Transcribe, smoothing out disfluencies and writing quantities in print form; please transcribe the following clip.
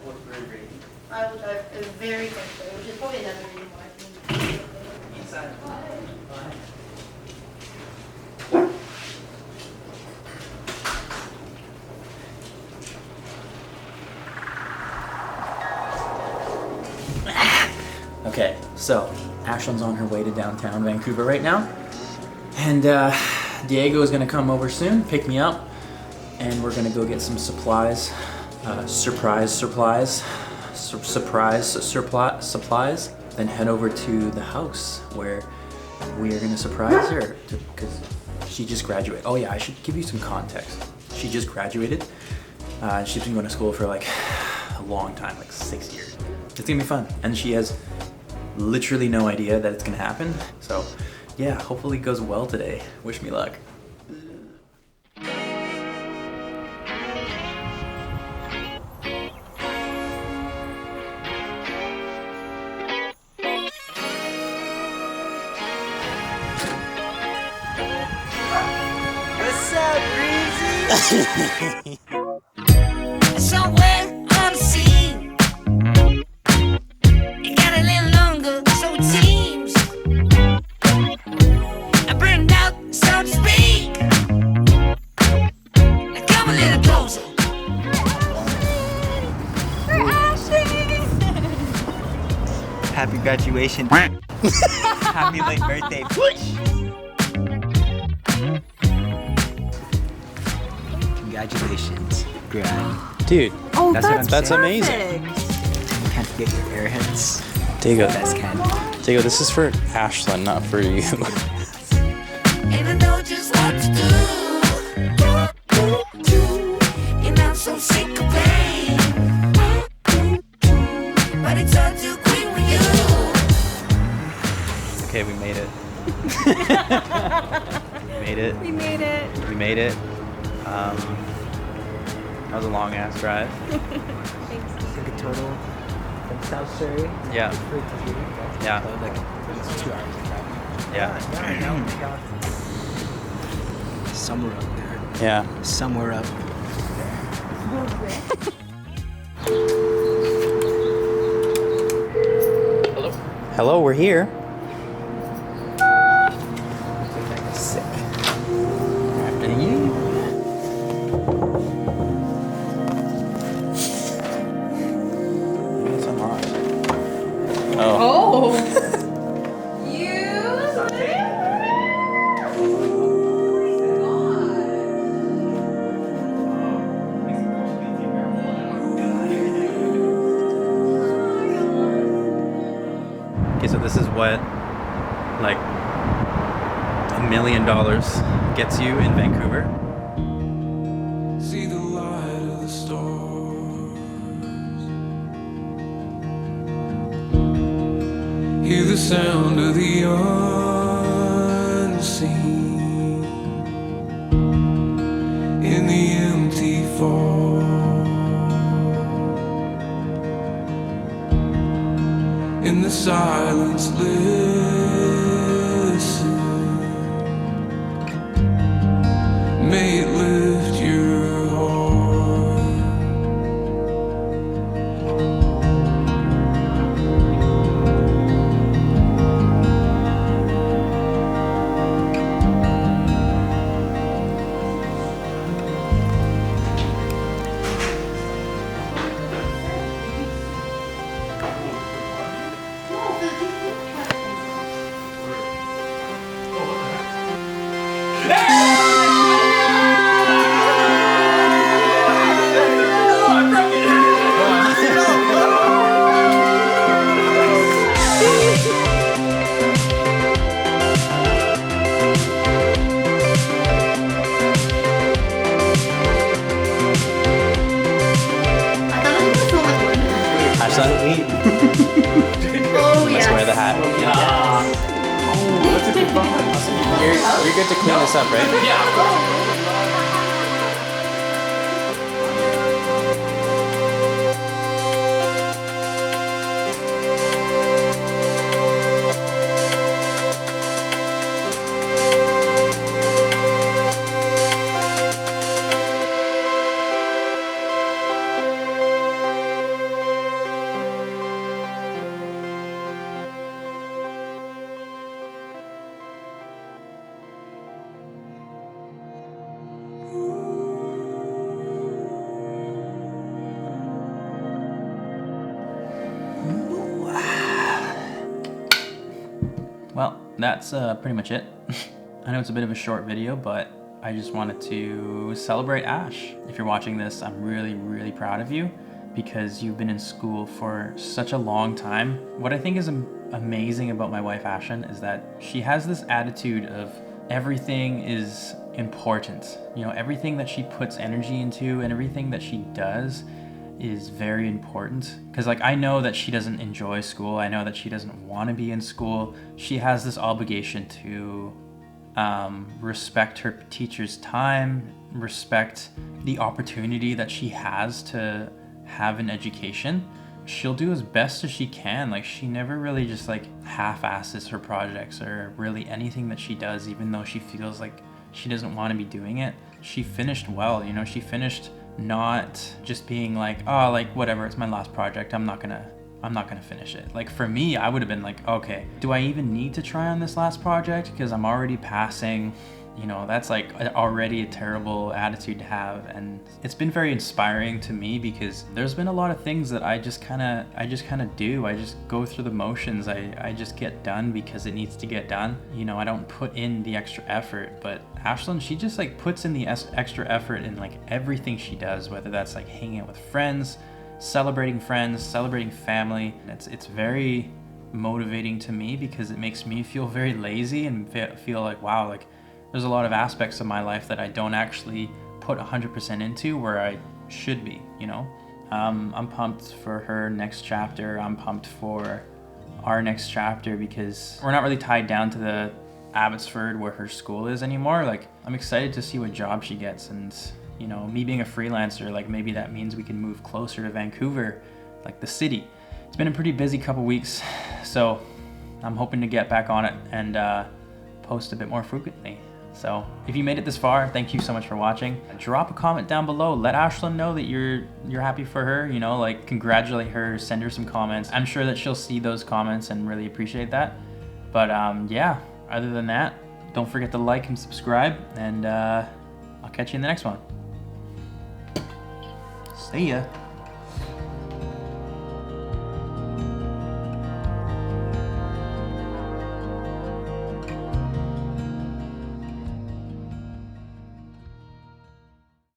What grade rating? I will drive a very quickly, which is probably another reason why I think. Inside. Okay, so Ashlyn's on her way to downtown Vancouver right now, and Diego is gonna come over soon, pick me up, and we're gonna go get some supplies, surprise supplies, then head over to the house where we are gonna surprise her because she just graduated. Oh yeah, I should give you some context. She just graduated. She's been going to school for like a long time, like 6 years. It's gonna be fun, and she has literally no idea that it's gonna happen. So yeah, hopefully it goes well today. Wish me luck. What's up, Breezy? Somewhere on the scene. It got a little longer, so it seems. I burned out, so to speak. Now come a little closer. For Ashley! Happy graduation. Happy late birthday. Congratulations, Grad. Dude, Oh, That's what I'm that's saying. amazing. perfect. Can't forget your airheads. Diego, Best candy. Diego, this is for Ashlyn, not for you. And I know just what to do. And I'm so sick of pain. But it's all too quick with you. Okay, we made it. We made it. We made it. We made it. That was a long ass drive. Thanks. Took a total from South Surrey. Yeah. Yeah. Like it's 2 hours of travel. Yeah. Somewhere up there. Yeah. Somewhere up Hello, we're here. sick. It's unlocked. Oh. Oh! You? Okay, so this is what like $1 million gets you in Vancouver. See the light of the stars. Hear the sound of the unseen in the empty fall. In the silence, listen. May it lift your heart. Ashlyn, Oh, let's yeah. wear the hat. You're good to clean this up, right? well, that's pretty much it. I know it's a bit of a short video, but I just wanted to celebrate Ash. If you're watching this, I'm really, really proud of you because you've been in school for such a long time. What I think is amazing about my wife, Ashlyn, is that she has this attitude of everything is important. You know, everything that she puts energy into and everything that she does is very important. Because like, I know that she doesn't enjoy school. I know that she doesn't want to be in school. She has this obligation to respect her teacher's time, respect the opportunity that she has to have an education. She'll do as best as she can. Like, she never really just like half-asses her projects or really anything that she does, even though she feels like she doesn't want to be doing it. She finished well, you know, she finished not just being like, oh, like whatever, it's my last project, I'm not gonna finish it. Like for me, I would have been like, okay, do I even need to try on this last project? Because I'm already passing, you know, that's like already a terrible attitude to have. And it's been very inspiring to me because there's been a lot of things that I just kind of do. I just go through the motions. I just get done because it needs to get done. You know, I don't put in the extra effort, but Ashlyn, she just like puts in the extra effort in like everything she does, whether that's like hanging out with friends, celebrating family. It's very motivating to me because it makes me feel very lazy and feel like, wow, like there's a lot of aspects of my life that I don't actually put 100% into where I should be, you know? I'm pumped for her next chapter. I'm pumped for our next chapter because we're not really tied down to the Abbotsford where her school is anymore. Like, I'm excited to see what job she gets, and you know, me being a freelancer, like maybe that means we can move closer to Vancouver, like the city. It's been a pretty busy couple weeks, so I'm hoping to get back on it and post a bit more frequently. So if you made it this far, thank you so much for watching. Drop a comment down below. Let Ashlyn know that you're happy for her, you know, like congratulate her, send her some comments. I'm sure that she'll see those comments and really appreciate that. But yeah, other than that, don't forget to like and subscribe, and I'll catch you in the next one. See ya.